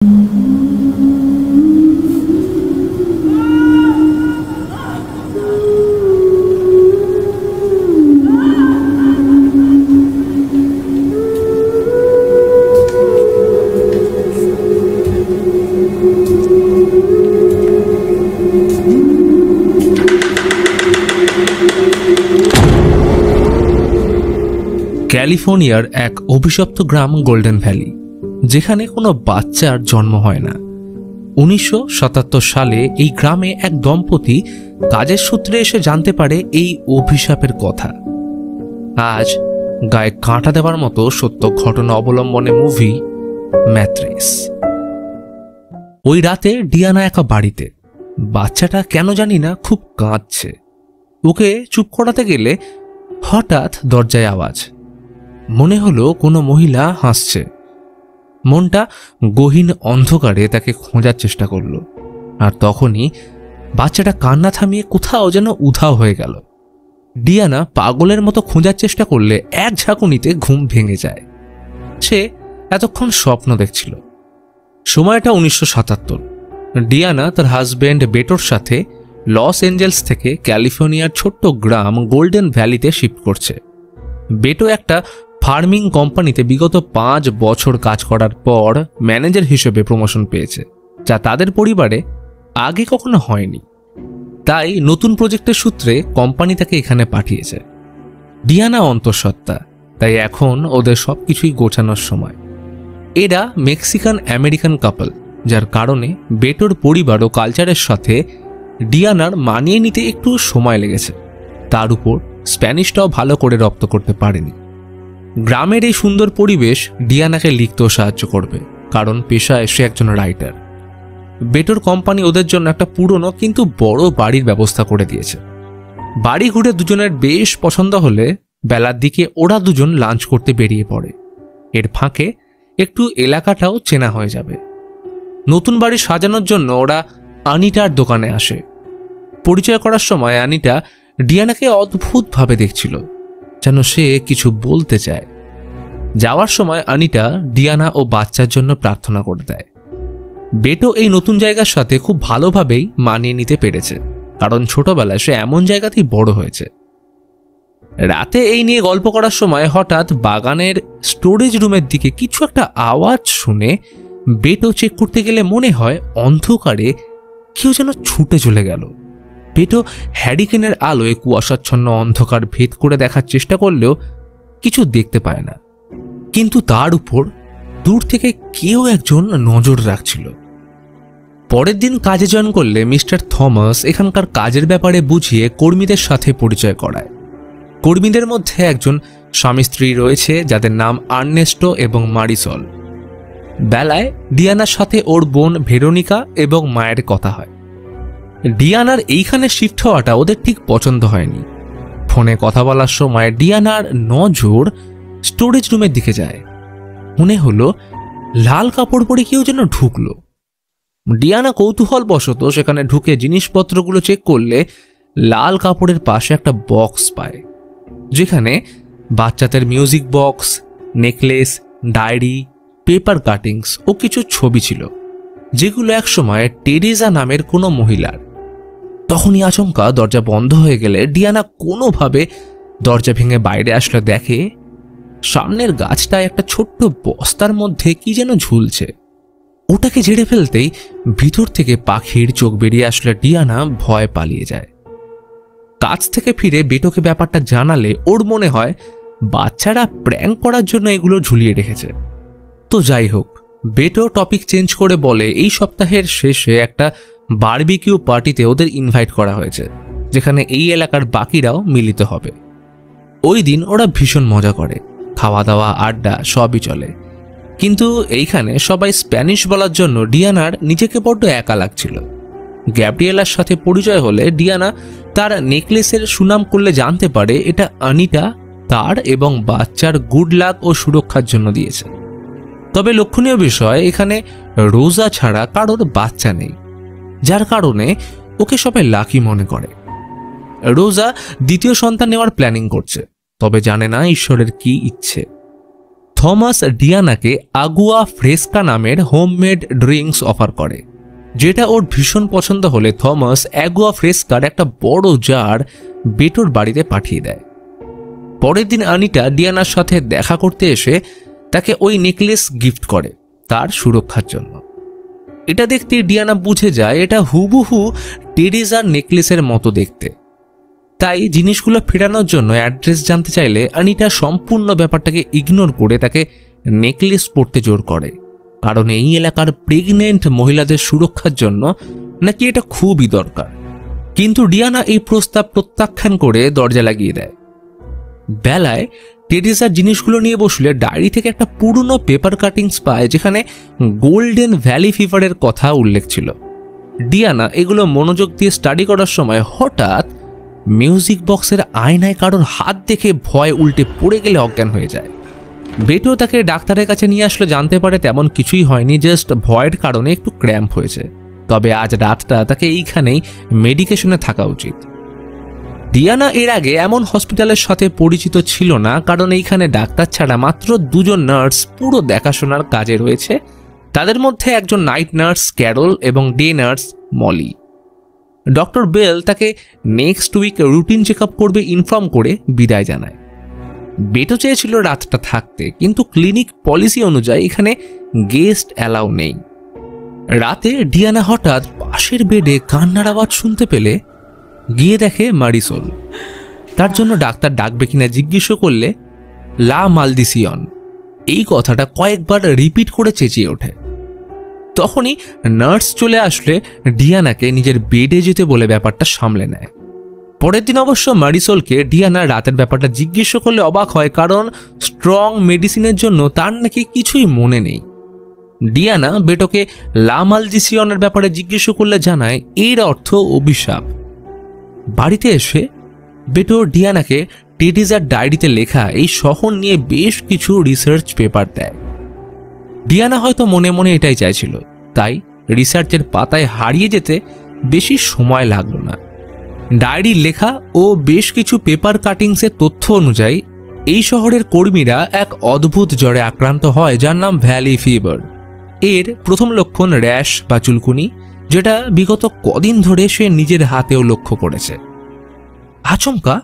ক্যালিফোর্নিয়ার এক অভিশপ্ত গ্রাম গোল্ডেন ভ্যালি, যেখানে কোনো বাচ্চার জন্ম হয় না। 1977 সালে এই গ্রামে এক দম্পতি কাজের সূত্রে এসে জানতে পারে এই অভিশাপের কথা। আজ গায়ে কাঁটা দেওয়ার মতো সত্য ঘটনা অবলম্বনে মুভি ম্যাট্রেস। ওই রাতে ডিয়ানা একা বাড়িতে। বাচ্চাটা কেন জানি না খুব কাঁদছে। ওকে চুপ করাতে গেলে হঠাৎ দরজায় আওয়াজ। মনে হলো কোনো মহিলা হাসছে। মনটা গহীন অন্ধকারে তাকে খোঁজার চেষ্টা করল, আর তখনই বাচ্চাটা কান্না থামিয়ে কোথাও যেন উধাও হয়ে গেল। ডিয়ানা পাগলের মতো খোঁজার চেষ্টা করলে এক ঝাঁকুনিতে ঘুম ভেঙে যায়। সে এতক্ষণ স্বপ্ন দেখছিল। সময়টা 1977। ডিয়ানা তার হাজব্যান্ড বেটোর সাথে লস এঞ্জেলস থেকে ক্যালিফোর্নিয়ার ছোট্ট গ্রাম গোল্ডেন ভ্যালিতে শিফট করছে। বেটো একটা ফার্মিং কোম্পানিতে বিগত 5 বছর কাজ করার পর ম্যানেজার হিসেবে প্রমোশন পেয়েছে, যা তাদের পরিবারে আগে কখনো হয়নি। তাই নতুন প্রজেক্টের সূত্রে কোম্পানি তাকে এখানে পাঠিয়েছে। ডিয়ানা অন্তঃসত্ত্বা, তাই এখন ওদের সবকিছুই গোছানোর সময়। এরা মেক্সিকান আমেরিকান কাপল, যার কারণে বেটোর পরিবার ও কালচারের সাথে ডিয়ানার মানিয়ে নিতে একটু সময় লেগেছে। তার উপর স্প্যানিশটাও ভালো করে রপ্ত করতে পারেনি। গ্রামের এই সুন্দর পরিবেশ ডিয়ানাকে লিখতেও সাহায্য করবে, কারণ পেশায় সে একজন রাইটার। বেটোর কোম্পানি ওদের জন্য একটা পুরনো কিন্তু বড় বাড়ির ব্যবস্থা করে দিয়েছে। বাড়ি ঘুরে দুজনের বেশ পছন্দ হলে বেলার দিকে ওরা দুজন লাঞ্চ করতে বেরিয়ে পড়ে। এর ফাঁকে একটু এলাকাটাও চেনা হয়ে যাবে। নতুন বাড়ি সাজানোর জন্য ওরা আনিটার দোকানে আসে। পরিচয় করার সময় আনিটা ডিয়ানাকে অদ্ভুতভাবে দেখছিল, যেন সে কিছু বলতে চায়। যাওয়ার সময় আনিটা ডিয়ানা ও বাচ্চার জন্য প্রার্থনা করে দেয়। বেটো এই নতুন জায়গার সাথে খুব ভালোভাবেই মানিয়ে নিতে পেরেছে, কারণ ছোটবেলায় সে এমন জায়গাতেই বড় হয়েছে। রাতে এই নিয়ে গল্প করার সময় হঠাৎ বাগানের স্টোরেজ রুমের দিকে কিছু একটা আওয়াজ শুনে বেটো চেক করতে গেলে মনে হয় অন্ধকারে কেউ যেন ছুটে চলে গেল। বেটো হ্যারিকেনের আলোয় কুয়াশাচ্ছন্ন অন্ধকার ভেদ করে দেখার চেষ্টা করলেও কিছু দেখতে পায় না, কিন্তু তার উপর দূর থেকে কেউ একজন নজর রাখছিল। পরের দিন কাজে জয়েন করলে মিস্টার থমাস এখানকার কাজের ব্যাপারে বুঝিয়ে কর্মীদের সাথে পরিচয় করায়। কর্মীদের মধ্যে একজন স্বামী স্ত্রী রয়েছে, যাদের নাম আর্নেস্টো এবং মারিসল। বেলায় ডিয়ানার সাথে ওর বোন ভেরোনিকা এবং মায়ের কথা হয়। ডিয়ানার এইখানে শিফট হওয়াটা ওদের ঠিক পছন্দ হয়নি। ফোনে কথা বলার সময় ডিয়ানার নজর স্টোরেজ রুমের দিকে যায়। মনে হলো লাল কাপড় পরে কেউ যেন ঢুকলো। ডিয়ানা কৌতূহলবশত সেখানে ঢুকে জিনিসপত্রগুলো চেক করলে লাল কাপড়ের পাশে একটা বক্স পায়, যেখানে বাচ্চাদের music box, necklace, diary, paper cuttings ও কিছু ছবি ছিল, যেগুলো একসময় টেরেজা নামের কোনো মহিলার। তখনই আচমকা দরজা বন্ধ হয়ে গেলে ডিয়ানা কোনোভাবে দরজা ভেঙে বাইরে আসলে দেখে সামনের গাছটায় একটা ছোট্ট বস্তার মধ্যে কি যেন ঝুলছে। ওটাকে ঝেড়ে ফেলতেই ভিতর থেকে পাখির চোখ বেরিয়ে আসলে ডিয়ানা ভয় পালিয়ে যায়। কাজ থেকে ফিরে বেটোকে ব্যাপারটা জানালে ওর মনে হয় বাচ্চারা প্র্যাঙ্ক করার জন্য এগুলো ঝুলিয়ে রেখেছে। তো যাই হোক, বেটো টপিক চেঞ্জ করে বলে এই সপ্তাহের শেষে একটা বারবিকিউ পার্টিতে ওদের ইনভাইট করা হয়েছে, যেখানে এই এলাকার বাকিরাও মিলিত হবে। ওই দিন ওরা ভীষণ মজা করে, খাওয়া দাওয়া, আড্ডা সবই চলে। কিন্তু এইখানে সবাই স্প্যানিশ বলার জন্য ডিয়ানার নিজেকে বড্ড একা লাগছিল। গ্যাব্রিয়েলার সাথে পরিচয় হলে ডিয়ানা তার নেকলেসের সুনাম করলে জানতে পারে এটা আনিটা তার এবং বাচ্চার গুড লাক ও সুরক্ষার জন্য দিয়েছে। তবে লক্ষণীয় বিষয়, এখানে রোজা ছাড়া কারোর বাচ্চা নেই, যার কারণে ওকে সবাই লাকি মনে করে। রোজা দ্বিতীয় সন্তান নেওয়ার প্ল্যানিং করছে, তবে জানে না ঈশ্বরের কি ইচ্ছে। থমাস ডিয়ানাকে আগুয়া ফ্রেস্কা নামের হোমমেড ড্রিঙ্কস অফার করে, যেটা ওর ভীষণ পছন্দ হলে থমাস আগুয়া ফ্রেস্কার একটা বড় জার বেটোর বাড়িতে পাঠিয়ে দেয়। পরের দিন আনিটা ডিয়ানার সাথে দেখা করতে এসে তাকে ওই নেকলেস গিফট করে তার সুরক্ষার জন্য। এটা দেখতে ডিয়ানা বুঝে যায় এটা হুবহু টেরেজার নেকলেসের মতো দেখতে। তাই জিনিসগুলো ফেরানোর জন্য অ্যাড্রেস জানতে চাইলে আনিটা সম্পূর্ণ ব্যাপারটাকে ইগনোর করে তাকে নেকলেস পরতে জোর করে, কারণ এই এলাকার প্রেগনেন্ট মহিলাদের সুরক্ষার জন্য নাকি এটা খুবই দরকার। কিন্তু ডিয়ানা এই প্রস্তাব প্রত্যাখ্যান করে দরজা লাগিয়ে দেয়। বেলায় টেরেজার জিনিসগুলো নিয়ে বসলে ডায়েরি থেকে একটা পুরনো পেপার কাটিংস পায়, যেখানে গোল্ডেন ভ্যালি ফিভারের কথা উল্লেখ ছিল। ডিয়ানা এগুলো মনোযোগ দিয়ে স্টাডি করার সময় হঠাৎ মিউজিক বক্সের আয়নায় কারোর হাত দেখে ভয় উল্টে পড়ে গেলে অজ্ঞান হয়ে যায়। বেটো তাকে ডাক্তারের কাছে নিয়ে আসলে জানতে পারে তেমন কিছুই হয়নি, জাস্ট ভয়ের কারণে একটু ক্র্যাম্প হয়েছে। তবে আজ রাতটা তাকে এইখানেই মেডিকেশনে থাকা উচিত। ডিয়ানা এর আগে এমন হসপিটালের সাথে পরিচিত ছিল না, কারণ এইখানে ডাক্তার ছাড়া মাত্র 2 জন নার্স পুরো দেখাশোনার কাজে রয়েছে। তাদের মধ্যে একজন নাইট নার্স ক্যারল এবং day nurse Molly. Doctor Bell তাকে next week routine check up করবে ইনফর্ম করে বিদায় জানায়। বেটো চেয়েছিল রাতটা থাকতে, কিন্তু ক্লিনিক পলিসি অনুযায়ী এখানে গেস্ট অ্যালাউ নেই। রাতে ডিয়ানা হঠাৎ পাশের বেডে কান্নার আওয়াজ শুনতে পেলে গিয়ে দেখে মারিসোল। তার জন্য ডাক্তার ডাকবে কিনা জিজ্ঞেস করলে লা মালদিসিয়ন এই কথাটা কয়েকবার রিপিট করে চেঁচিয়ে ওঠে। তখনই নার্স চলে আসলে ডিয়ানাকে নিজের বেডে যেতে বলে ব্যাপারটা সামলে নেয়। পরের দিন অবশ্য মারিসোলকে ডিয়ানা রাতের ব্যাপারটা জিজ্ঞেস করলে অবাক হয়, কারণ স্ট্রং মেডিসিনের জন্য তার নাকি কিছুই মনে নেই। ডিয়ানা বেটোকে লা মালদিসিয়নের ব্যাপারে জিজ্ঞেস করলে জানায় এর অর্থ অভিশাপ। বাড়িতে এসে বেটো ডিয়ানাকে টেরেজার ডায়েরিতে লেখা এই শহর নিয়ে বেশ কিছু রিসার্চ পেপার দেয়। ডিয়ানা হয়তো মনে মনে এটাই চাইছিল, তাই রিসার্চের পাতায় হারিয়ে যেতে বেশি সময় লাগলো না। ডায়েরি লেখা ও বেশ কিছু পেপার কাটিংসের তথ্য অনুযায়ী এই শহরের কর্মীরা এক অদ্ভুত জ্বরে আক্রান্ত হয় যার নাম ভ্যালি ফিভার। এর প্রথম লক্ষণ র্যাশ বা চুলকুনি, যেটা বিগত কদিন ধরে সে নিজের হাতেও লক্ষ্য করেছে। আচমকা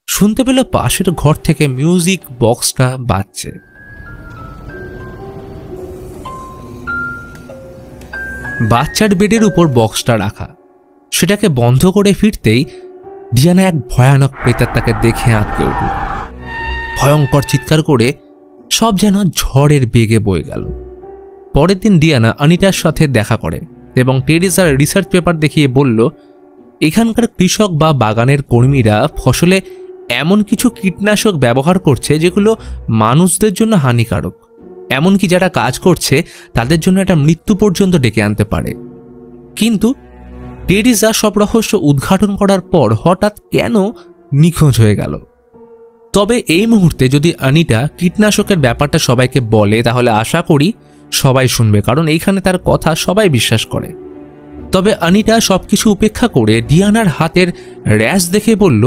শুনতে পেল পাশের ঘর থেকে মিউজিক বক্সটা বাজছে। বাচ্চার বেডের উপর বক্সটা রাখা। সেটাকে বন্ধ করে ফিরতেই ডিয়ানা এক ভয়ানক প্রেতাত্মাকে দেখে আঁতকে উঠল। ভয়ঙ্কর চিৎকার করে সব যেন ঝড়ের বেগে বয়ে গেল। পরের দিন ডিয়ানা আনিটার সাথে দেখা করে এবং টেরেজার রিসার্চ পেপার দেখিয়ে বলল এখানকার কৃষক বা বাগানের কর্মীরা ফসলে এমন কিছু কীটনাশক ব্যবহার করছে যেগুলো মানুষদের জন্য হানিকারক, এমনকি যারা কাজ করছে তাদের জন্য এটা মৃত্যু পর্যন্ত ডেকে আনতে পারে। কিন্তু টেরেজা সব রহস্য উদ্ঘাটন করার পর হঠাৎ কেন নিখোঁজ হয়ে গেল। তবে এই মুহূর্তে যদি আনিটা কীটনাশকের ব্যাপারটা সবাইকে বলে তাহলে আশা করি সবাই শুনবে, কারণ এইখানে তার কথা সবাই বিশ্বাস করে। তবে আনিটা সবকিছু উপেক্ষা করে ডিয়ানার হাতের র্যাশ দেখে বলল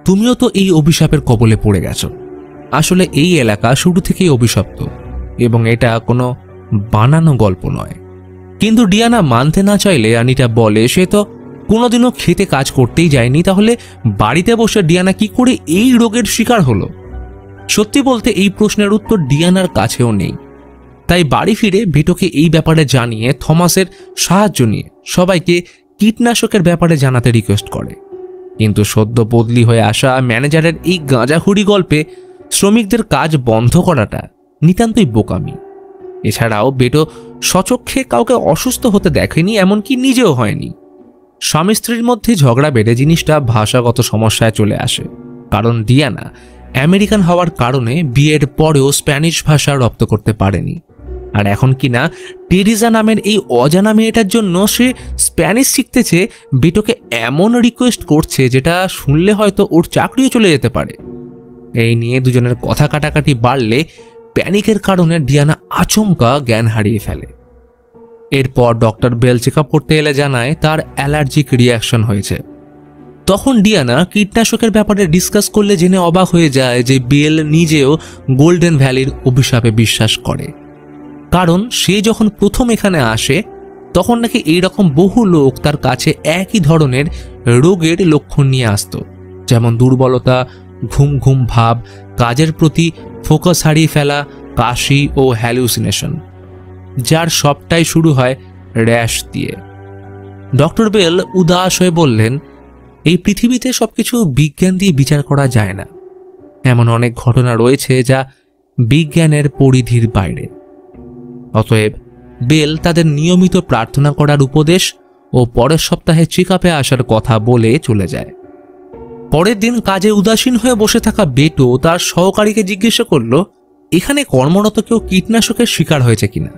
তুমিও তো এই অভিশাপের কবলে পড়ে গেছো। আসলে এই এলাকা শুরু থেকেই অভিশপ্ত এবং এটা কোনো বানানো গল্প নয়। কিন্তু ডিয়ানা মানতে না চাইলে আনিটা বলে সে তো কোনোদিনও খেতে কাজ করতেই যায়নি, তাহলে বাড়িতে বসে ডিয়ানা কি করে এই রোগের শিকার হলো? সত্যি বলতে এই প্রশ্নের উত্তর ডিয়ানার কাছেও নেই। তাই বাড়ি ফিরে বেটোকে এই ব্যাপারে জানিয়ে থমাসের সাহায্য নিয়ে সবাইকে কীটনাশকের ব্যাপারে জানাতে রিকোয়েস্ট করে। কিন্তু সদ্য বদলি হয়ে আসা ম্যানেজারের এই গাঁজাখুরি গল্পে শ্রমিকদের কাজ বন্ধ করাটা নিতান্তই বোকামি। এছাড়াও বেটো সচক্ষে কাউকে অসুস্থ হতে দেখেনি, এমনকি নিজেও হয়নি। স্বামী স্ত্রীর মধ্যে ঝগড়া বেড়ে জিনিসটা ভাষাগত সমস্যায় চলে আসে, কারণ ডিয়ানা আমেরিকান হওয়ার কারণে বিয়ের পরেও স্প্যানিশ ভাষা রপ্ত করতে পারেনি। আর এখন কিনা টেরেজা নামের এই অজানা মেয়েটার জন্য সে স্প্যানিশ শিখতে চেয়ে বেটোকে এমন রিকোয়েস্ট করছে যেটা শুনলে হয়তো ওর চাকরিও চলে যেতে পারে। এই নিয়ে দুজনের কথা কাটাকাটি বাড়লে প্যানিকের কারণে ডিয়ানা আচমকা জ্ঞান হারিয়ে ফেলে। এরপর ডক্টর বেল চেক আপ করতে এলে জানায় তার অ্যালার্জিক রিয়াকশন হয়েছে। তখন ডিয়ানা কীটনাশকের ব্যাপারে ডিসকাস করলে জেনে অবাক হয়ে যায় যে বেল নিজেও গোল্ডেন ভ্যালির অভিশাপে বিশ্বাস করে। কারণ সে যখন প্রথম এখানে আসে তখন নাকি এইরকম বহু লোক তার কাছে একই ধরনের রোগের লক্ষণ নিয়ে আসতো, যেমন দুর্বলতা, ঘুম ঘুম ভাব, কাজের প্রতি ফোকাস হারিয়ে ফেলা, কাশি ও হ্যালুসিনেশন, যার সবটাই শুরু হয় র্যাশ দিয়ে। ডক্টর বেল উদাস হয়ে বললেন, এই পৃথিবীতে সবকিছু বিজ্ঞান দিয়ে বিচার করা যায় না। এমন অনেক ঘটনা রয়েছে যা বিজ্ঞানের পরিধির বাইরে। অতএব বেল তাদের নিয়মিত প্রার্থনা করার উপদেশ ও পরের সপ্তাহে চেক আপে আসার কথা বলে চলে যায়। পরের দিন কাজে উদাসীন হয়ে বসে থাকা বেটো তার সহকারীকে জিজ্ঞেস করল, এখানে কর্মরত কেউ কীটনাশকের শিকার হয়েছে কিনা।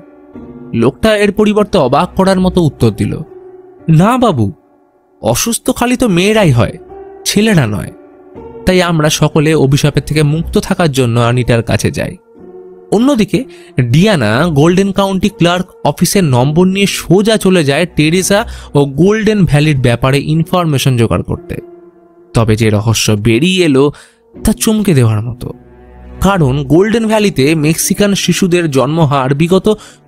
লোকটা এর পরিবর্তে অবাক করার মতো উত্তর দিল, না বাবু, অসুস্থ খালি তো মেয়েরাই হয়, ছেলেরা নয়। তাই আমরা সকলে অভিশাপের থেকে মুক্ত থাকার জন্য আনিটার কাছে যাই। অন্যদিকে ডিয়ানা গোল্ডেন কাউন্টি ক্লার্ক অফিসের নম্বর নিয়ে সোজা চলে যায় টেরেসা ও গোল্ডেন ভ্যালির ব্যাপারে ইনফরমেশন জোগাড় করতে। তবে যে রহস্য বেরিয়ে এলো তা চমকে দেওয়ার মতো। কারণ গোল্ডেন ভ্যালিতে মেক্সিকান শিশুদের জন্মহার বিগত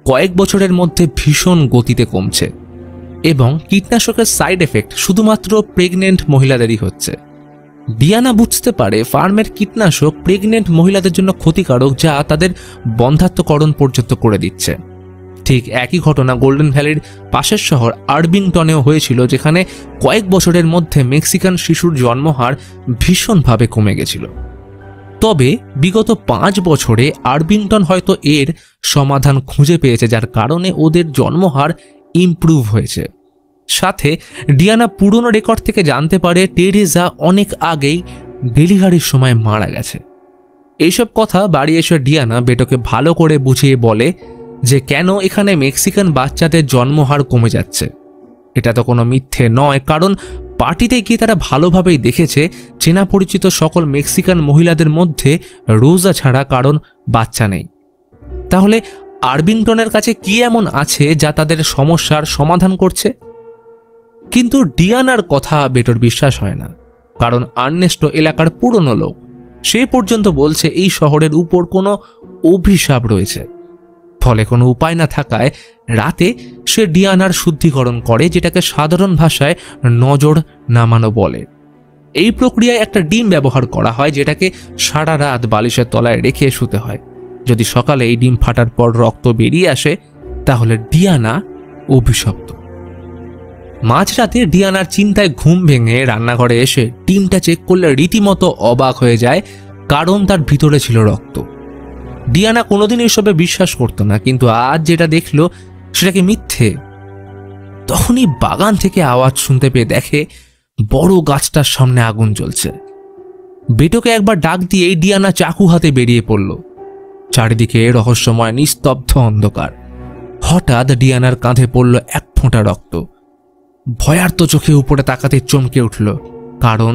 কয়েক বছরের মধ্যে ভীষণ গতিতে কমছে এবং কীটনাশকের সাইড এফেক্ট শুধুমাত্র প্রেগনেন্ট মহিলাদেরই হচ্ছে। ডিয়ানা বুঝতে পারে ফার্মের কীটনাশক প্রেগনেন্ট মহিলাদের জন্য ক্ষতিকারক, যা তাদের বন্ধ্যাত্বকরণ পর্যন্ত করে দিচ্ছে। ঠিক একই ঘটনা গোল্ডেন ভ্যালির পাশের শহর আরবিংটনেও হয়েছিল, যেখানে কয়েক বছরের মধ্যে মেক্সিকান শিশুর জন্মহার ভীষণভাবে কমে গেছিল। তবে বিগত 5 বছরে আরবিংটন হয়তো এর সমাধান খুঁজে পেয়েছে, যার কারণে ওদের জন্মহার ইমপ্রুভ হয়েছে। সাথে ডিয়ানা পুরনো রেকর্ড থেকে জানতে পারে টেরেসা অনেক আগেই ডেলিভারির সময় মারা গেছে। এইসব কথা বাড়ি এসে ডিয়ানা বেটোকে ভালো করে বুঝিয়ে বলে যে কেন এখানে মেক্সিকান বাচ্চাদের জন্মহার কমে যাচ্ছে। এটা তো কোনো মিথ্যে নয়, কারণ পার্টিতে গিয়ে তারা ভালোভাবেই দেখেছে চেনা পরিচিত সকল মেক্সিকান মহিলাদের মধ্যে রোজা ছাড়া কারণ বাচ্চা নেই। তাহলে আরবিংটনের কাছে কি এমন আছে যা তাদের সমস্যার সমাধান করছে? কিন্তু ডিয়ানার কথা বেটোর বিশ্বাস হয় না, কারণ আর্নেস্টো এলাকার পুরনো লোক। সে পর্যন্ত বলছে এই শহরের উপর কোনো অভিশাপ রয়েছে। ফলে কোনো উপায় না থাকায় রাতে সে ডিয়ানার শুদ্ধিকরণ করে, যেটাকে সাধারণ ভাষায় নজর নামানো বলে। এই প্রক্রিয়ায় একটা ডিম ব্যবহার করা হয়, যেটাকে সারা রাত বালিশের তলায় রেখে শুতে হয়। যদি সকালে এই ডিম ফাটার পর রক্ত বেরিয়ে আসে তাহলে ডিয়ানা অভিশপ্ত। মাঝরাতে ডিয়ানার চিন্তায় ঘুম ভেঙে রান্নাঘরে এসে ডিমটা চেক করলে রীতিমতো অবাক হয়ে যায়, কারণ তার ভিতরে ছিল রক্ত। ডিয়ানা কোনোদিন এসবে বিশ্বাস করতো না, কিন্তু আজ যেটা দেখলো সেটা কি মিথ্যে? তখনই বাগান থেকে আওয়াজ শুনতে পেয়ে দেখে বড় গাছটার সামনে আগুন জ্বলছে। বেটোকে একবার ডাক দিয়েই ডিয়ানা চাকু হাতে বেরিয়ে পড়ল। চারিদিকে রহস্যময় নিস্তব্ধ অন্ধকার। হঠাৎ ডিয়ানার কাঁধে পড়ল এক ফোঁটা রক্ত। ভয়ার্ত চোখে উপরে তাকাতে চমকে উঠল, কারণ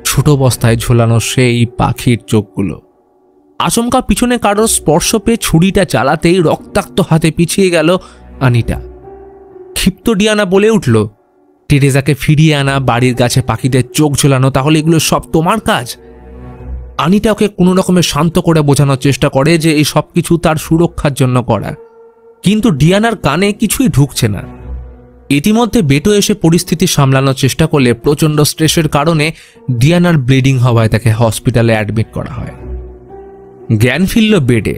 ছোট বস্তায় ঝোলানো সেই পাখির চোখগুলো। আচমকা পিছনে কারোর স্পর্শ পেয়ে ছুরিটা চালাতেই রক্তাক্ত হাতে পিছিয়ে গেল আনিটা। ক্ষিপ্ত ডিয়ানা বলে উঠল, টেরেসাকে ফিরিয়ে আনা, বাড়ির গাছে পাখিদের চোখ ঝোলানো, তাহলে এগুলো সব তোমার কাজ? আনিটা ওকে কোনো রকমে শান্ত করে বোঝানোর চেষ্টা করে যে এই সব কিছু তার সুরক্ষার জন্য করা, কিন্তু ডিয়ানার কানে কিছুই ঢুকছে না। ইতিমধ্যে বেটো এসে পরিস্থিতি সামলানোর চেষ্টা করলে প্রচণ্ড স্ট্রেসের কারণে ডিয়ানার ব্লিডিং হওয়ায় তাকে হসপিটালে অ্যাডমিট করা হয়। জ্ঞান ফিরল বেডে।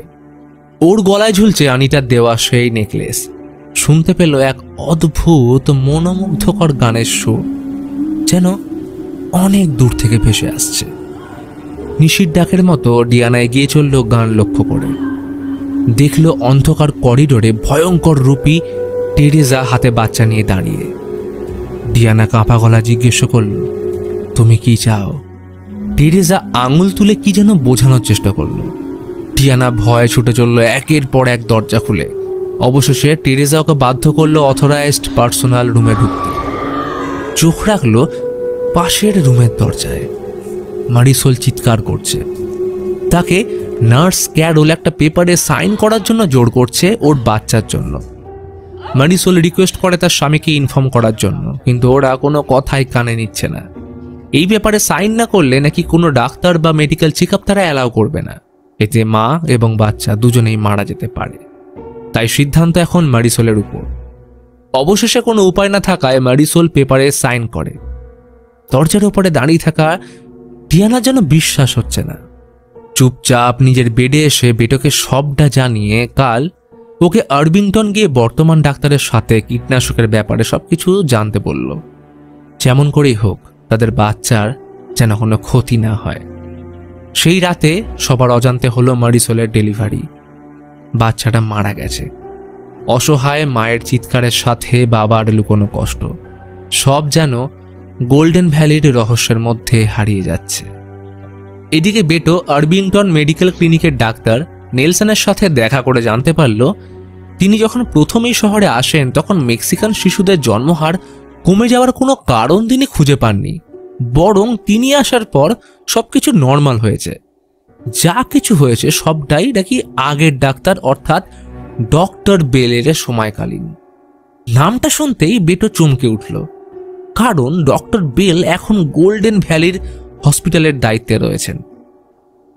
ওর গলায় ঝুলছে আনিটার দেওয়া সেই নেকলেস। শুনতে পেল এক অদ্ভুত মনোমুগ্ধকর গানের সুর, যেন অনেক দূর থেকে ভেসে আসছে। নিশির ডাকের মতো ডিয়ানা এগিয়ে চলল গান লক্ষ্য করে। দেখল অন্ধকার করিডোরে ভয়ঙ্কর রূপী টেরেসা হাতে বাচ্চা নিয়ে দাঁড়িয়ে। ডিয়ানা কাঁপা গলা জিজ্ঞেস করল, তুমি কি চাও? টেরেসা আঙুল তুলে কি যেন বোঝানোর চেষ্টা করল। ডিয়ানা ভয়ে ছুটে চলল একের পর এক দরজা খুলে। অবশেষে টেরেসা ওকে বাধ্য করলো অথরাইজড পার্সোনাল রুমে ঢুকতে। চোখ রাখল পাশের রুমের দরজায়। মারিসোল চিৎকার করছে। তাকে নার্স ক্যারোল একটা পেপারে সাইন করার জন্য জোর করছে ওর বাচ্চার জন্য। মারিসোল রিকোয়েস্ট করে তার স্বামীকে ইনফর্ম করার জন্য, কিন্তু ওরা কোনো কথাই কানে নিচ্ছে না। এই ব্যাপারে সাইন না করলে নাকি কোনো ডাক্তার বা মেডিকেল চেক আপ তারা অ্যালাউ করবে না, এতে মা এবং বাচ্চা দুজনেই মারা যেতে পারে। তাই সিদ্ধান্ত এখন ম্যারিসোলের উপর। অবশেষে কোনো উপায় না থাকায় ম্যারিসোল পেপারে সাইন করে। দরজার উপরে দাঁড়িয়ে থাকা ডিয়ানার যেন বিশ্বাস হচ্ছে না। চুপচাপ নিজের বেডে এসে বেটোকে সবটা জানিয়ে কাল ওকে আরবিংটন গিয়ে বর্তমান ডাক্তারের সাথে কীটনাশকের ব্যাপারে সবকিছু জানতে বলল। যেমন করেই হোক তাদের বাচ্চার যেন কোনো ক্ষতি না হয়। সেই রাতে সবার অজান্তে হলো ম্যারিসোলের ডেলিভারি। বাচ্চাটা মারা গেছে। অসহায় মায়ের চিৎকারের সাথে বাবার লুকোনো কষ্ট সব যেন গোল্ডেন ভ্যালির রহস্যের মধ্যে হারিয়ে যাচ্ছে। এদিকে বেটো আরবিংটন মেডিকেল ক্লিনিকের ডাক্তার নেলসনের সাথে দেখা করে জানতে পারল তিনি যখন প্রথমেই শহরে আসেন তখন মেক্সিকান শিশুদের জন্মহার কমে যাওয়ার কোনো কারণ তিনি খুঁজে পাননি, বরং তিনি আসার পর সবকিছু নর্মাল হয়েছে। যা কিছু হয়েছে সবটাই নাকি আগের ডাক্তার অর্থাৎ ডক্টর বেলের সময়কালীন। নামটা শুনতেই বেটো চমকে উঠল, কারণ ডক্টর বেল এখন গোল্ডেন ভ্যালির হসপিটালের দায়িত্বে রয়েছেন।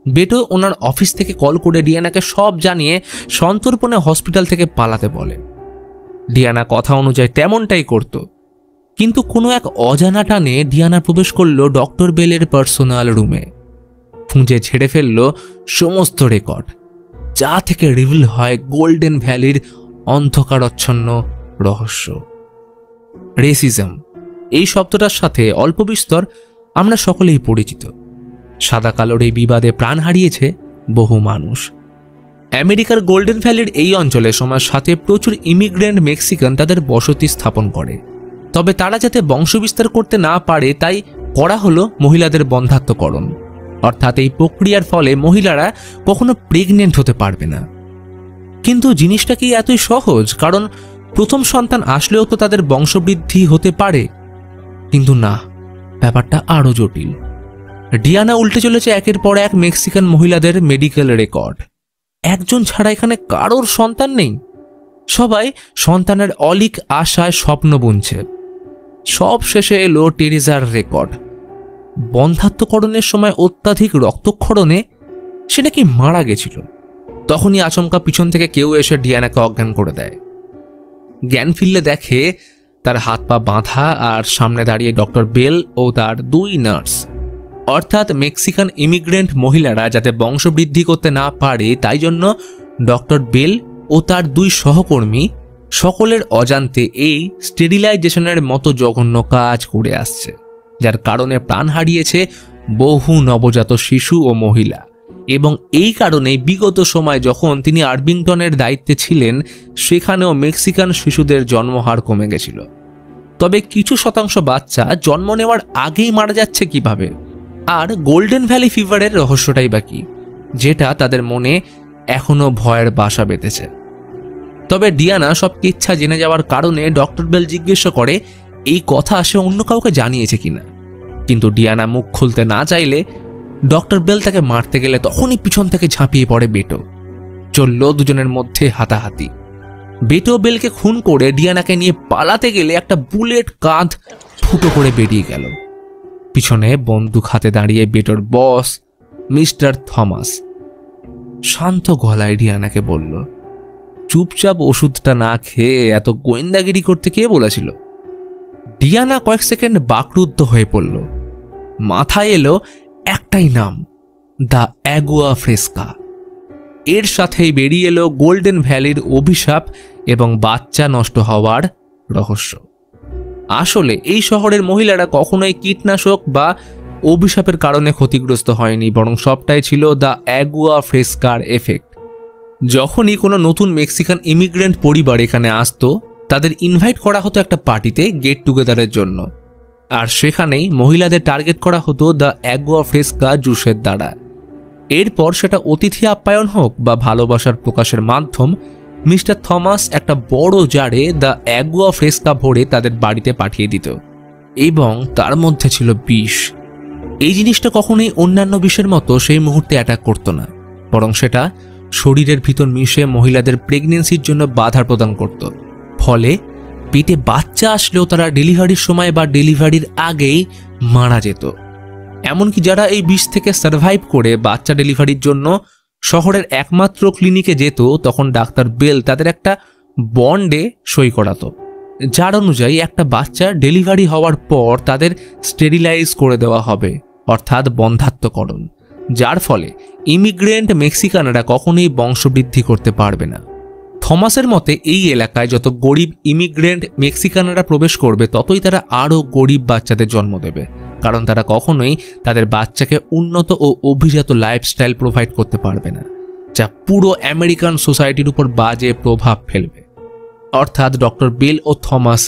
বেটো ওনার অফিস থেকে কল করে ডিয়ানাকে সব জানিয়ে সন্তর্পণে হসপিটাল থেকে পালাতে বলে। ডিয়ানা কথা অনুযায়ী তেমনটাই করত, কিন্তু কোনো এক অজানা টানে ডিয়ানা প্রবেশ করল ডক্টর বেলের পার্সোনাল রুমে। খুঁজে ছেড়ে ফেলল সমস্ত রেকর্ড, যা থেকে রিভিল হয় গোল্ডেন ভ্যালির অন্ধকারচ্ছন্ন রহস্য। রেসিজম এই শব্দটার সাথে অল্প বিস্তর আমরা সকলেই পরিচিত। সাদা কালোর এই বিবাদে প্রাণ হারিয়েছে বহু মানুষ। আমেরিকার গোল্ডেন ভ্যালির এই অঞ্চলে সময়ের সাথে প্রচুর ইমিগ্রেন্ট মেক্সিকান তাদের বসতি স্থাপন করে, তবে তারা যাতে বংশবিস্তার করতে না পারে তাই করা হলো মহিলাদের বন্ধ্যাত্বকরণ, অর্থাৎ এই প্রক্রিয়ার ফলে মহিলারা কখনো প্রেগনেন্ট হতে পারবে না। কিন্তু জিনিসটা কি এতই সহজ? কারণ প্রথম সন্তান আসলেও তো তাদের বংশবৃদ্ধি হতে পারে, কিন্তু না, ব্যাপারটা আরো জটিল। ডিয়ানা উল্টে চলেছে একের পর এক মেক্সিকান মহিলাদের মেডিকেল রেকর্ড। একজন ছাড়া এখানে কারোর সন্তান নেই। সবাই সন্তানের অলিক আশায় স্বপ্ন বুনছে। সব শেষে এলো টেরিজার রেকর্ড। বন্ধ্যাত্বকরণের সময় অত্যাধিক রক্তক্ষরণে সে নাকি মারা গেছিল। তখনই আচমকা পিছন থেকে কেউ এসে ডিয়ানাকে অজ্ঞান করে দেয়। জ্ঞান ফিরলে দেখে তার হাত পা বাঁধা আর সামনে দাঁড়িয়ে ডক্টর বেল ও তার দুই নার্স। অর্থাৎ মেক্সিকান ইমিগ্রেন্ট মহিলারা যাতে বংশবৃদ্ধি করতে না পারে তাই জন্য ডক্টর বেল ও তার দুই সহকর্মী সকলের অজান্তে এই স্টেরিলাইজেশনের মতো জঘন্য কাজ করে আসছে, যার কারণে প্রাণ হারিয়েছে বহু নবজাত শিশু ও মহিলা। এবং এই কারণে বিগত সময় যখন তিনি আরবিংটনের দায়িত্বে ছিলেন সেখানেও মেক্সিকান শিশুদের জন্মহার কমে গেছিল। তবে কিছু শতাংশ বাচ্চা জন্ম নেওয়ার আগেই মারা যাচ্ছে কিভাবে? আর গোল্ডেন ভ্যালি ফিভারের রহস্যটাই বাকি, যেটা তাদের মনে এখনো ভয়ের বাসা বেঁধেছে। তবে ডিয়ানা সব কিচ্ছা জেনে যাওয়ার কারণে ডক্টর বেল জিজ্ঞেস করে এই কথা সে অন্য কাউকে জানিয়েছে কিনা, কিন্তু ডিয়ানা মুখ খুলতে না চাইলে ডক্টর বেল তাকে মারতে গেলে তখনই পিছন থেকে ঝাঁপিয়ে পড়ে বেটো। চলল দুজনের মধ্যে হাতাহাতি। বেটো বেলকে খুন করে ডিয়ানাকে নিয়ে পালাতে গেলে একটা বুলেট কাঁধ ফুটো করে বেরিয়ে গেল। পিছনে বন্দুক হাতে দাঁড়িয়ে বেটোর বস মিস্টার থমাস শান্ত গলায় ডিয়ানাকে বলল, চুপচাপ ওষুধটা না খেয়ে এত গোয়েন্দাগিরি করতে কে বলেছিল? ডিয়ানা কয়েক সেকেন্ড বাকরুদ্ধ হয়ে পড়ল। মাথায় এলো একটাই নাম, দ্য অ্যাগুয়া ফ্রেস্কা। এর সাথেই বেরিয়ে এলো গোল্ডেন ভ্যালির অভিশাপ এবং বাচ্চা নষ্ট হওয়ার রহস্য। আসলে এই শহরের মহিলারা কখনোই কীটনাশক বা অভিশাপের কারণে ক্ষতিগ্রস্ত হয়নি, বরং সবটাই ছিল দ্য অ্যাগুয়া ফ্রেস্কার এফেক্ট। যখনই কোনো নতুন মেক্সিকান ইমিগ্রেন্ট পরিবার এখানে আসতো তাদের ইনভাইট করা হতো একটা পার্টিতে গেট টুগেদারের জন্য, আর সেখানেই মহিলাদের টার্গেট করা হতো দ্য অ্যাগুয়া ফ্রেস্কা জুসের দ্বারা। এরপর সেটা অতিথি আপ্যায়ন হোক বা ভালোবাসার প্রকাশের মাধ্যম, মিস্টার থমাস একটা বড় জারে দ্য অ্যাগুয়া ফ্রেস্কা ভরে তাদের বাড়িতে পাঠিয়ে দিত, এবং তার মধ্যে ছিল বিষ। এই জিনিসটা কখনোই অন্যান্য বিষের মতো সেই মুহূর্তে অ্যাটাক করতো না, বরং সেটা শরীরের ভিতর মিশে মহিলাদের প্রেগনেন্সির জন্য বাধা প্রদান করত। ফলে পেটে বাচ্চা আসলেও তারা ডেলিভারির সময় বা ডেলিভারির আগেই মারা যেত। এমনকি যারা এই বিষ থেকে সার্ভাইভ করে বাচ্চা ডেলিভারির জন্য শহরের একমাত্র ক্লিনিকে যেত, তখন ডাক্তার বেল তাদের একটা বন্ডে সই করাতো, যার অনুযায়ী একটা বাচ্চা ডেলিভারি হওয়ার পর তাদের স্টেরিলাইজ করে দেওয়া হবে, অর্থাৎ বন্ধ্যাত্বকরণ, যার ফলে ইমিগ্রেন্ট মেক্সিকানরা কখনোই বংশবৃদ্ধি করতে পারবে না। থমাসের মতে এই এলাকায় যত গরিব ইমিগ্রেন্ট মেক্সিকানরা প্রবেশ করবে ততই তারা আরও গরিব বাচ্চাদের জন্ম দেবে, কারণ তারা কখনোই তাদের বাচ্চাকে উন্নত ও অভিজাত লাইফস্টাইল প্রোভাইড করতে পারবে না, যা পুরো আমেরিকান সোসাইটির উপর বাজে প্রভাব ফেলবে। অর্থাৎ ডক্টর বেল ও থমাস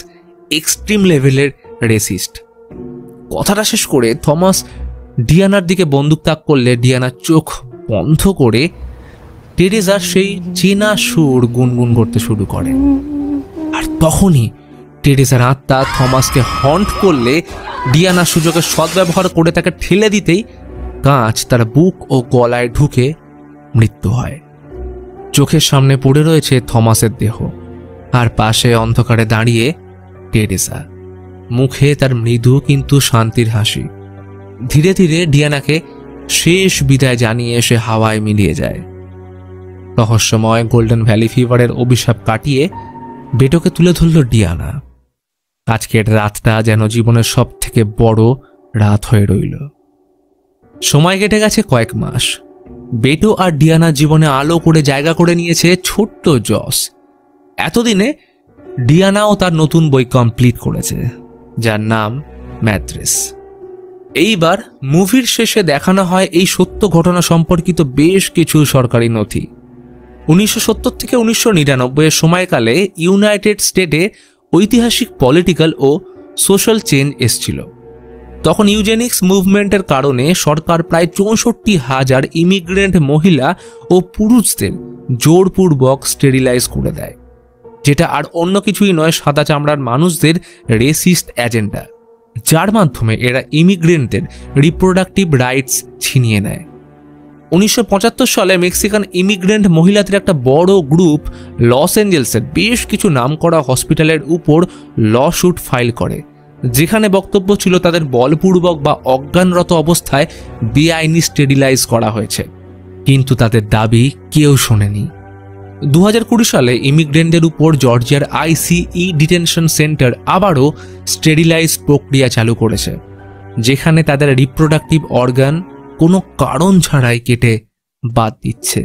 এক্সট্রিম লেভেলের রেসিস্ট। কথাটা শেষ করে থমাস ডিয়ানার দিকে বন্দুক তাক করলে ডিয়ানা চোখ বন্ধ করে টেরেজার সেই চেনা সুর গুনগুন করতে শুরু করে। আর তখনই টেরেজার আত্মা থমাসকে হন্ট করলে ডিয়ানা সুযোগের সদ্ব্যবহার করে তাকে ঠেলে দিতেই কাঁচ তার বুক ও গলায় ঢুকে মৃত্যু হয়। চোখের সামনে পড়ে রয়েছে থমাসের দেহ, আর পাশে অন্ধকারে দাঁড়িয়ে টেরেজা, মুখে তার মৃদু কিন্তু শান্তির হাসি। ধীরে ধীরে ডিয়ানাকে শেষ বিদায় জানিয়ে সে হাওয়ায় মিলিয়ে যায়। রহস্যময় গোল্ডেন ভ্যালি ফিভারের অভিশাপ কাটিয়ে বেটোকে তুলে ধরল ডিয়ানা। আজকের রাতটা যেন জীবনের সব থেকে বড় রাত হয়ে রইল। সময় কেটে গেছে কয়েক মাস। বেটো আর ডিয়ানা জীবনে আলো করে জায়গা করে নিয়েছে ছোট্ট জস। এতদিনে ডিয়ানাও তার নতুন বই কমপ্লিট করেছে, যার নাম ম্যাট্রেস। এইবার মুভির শেষে দেখানো হয় এই সত্য ঘটনা সম্পর্কিত বেশ কিছু সরকারি নথি। 1970 থেকে 1999 সময়কালে ইউনাইটেড স্টেটে ঐতিহাসিক পলিটিক্যাল ও সোশ্যাল চেঞ্জ এসেছিল। তখন ইউজেনিক্স মুভমেন্টের কারণে সরকার প্রায় 64,000 ইমিগ্রেন্ট মহিলা ও পুরুষদের জোরপূর্বক স্টেরিলাইজ করে দেয়, যেটা আর অন্য কিছুই নয়, সাদা চামড়ার মানুষদের রেসিস্ট এজেন্ডা, যার মাধ্যমে এরা ইমিগ্রেন্টদের রিপ্রোডাক্টিভ রাইটস ছিনিয়ে নেয়। 1975 সালে মেক্সিকান ইমিগ্রেন্ট মহিলাদের একটা বড় গ্রুপ লস অ্যাঞ্জেলসের বেশ কিছু নামকরা হসপিটালের উপর লস্যুট ফাইল করে, যেখানে বক্তব্য ছিল তাদের বলপূর্বক বা অজ্ঞানরত অবস্থায় বেআইনি স্টেরিলাইজ করা হয়েছে, কিন্তু তাদের দাবি কেউ শোনেনি। 2020 সালে ইমিগ্রেন্টদের উপর জর্জিয়ার ICE ডিটেনশন সেন্টার আবারও স্টেরিলাইজ প্রক্রিয়া চালু করেছে, যেখানে তাদের রিপ্রোডাক্টিভ অর্গান কোনো কারণ ছাড়াই কেটে বাদ দিচ্ছে।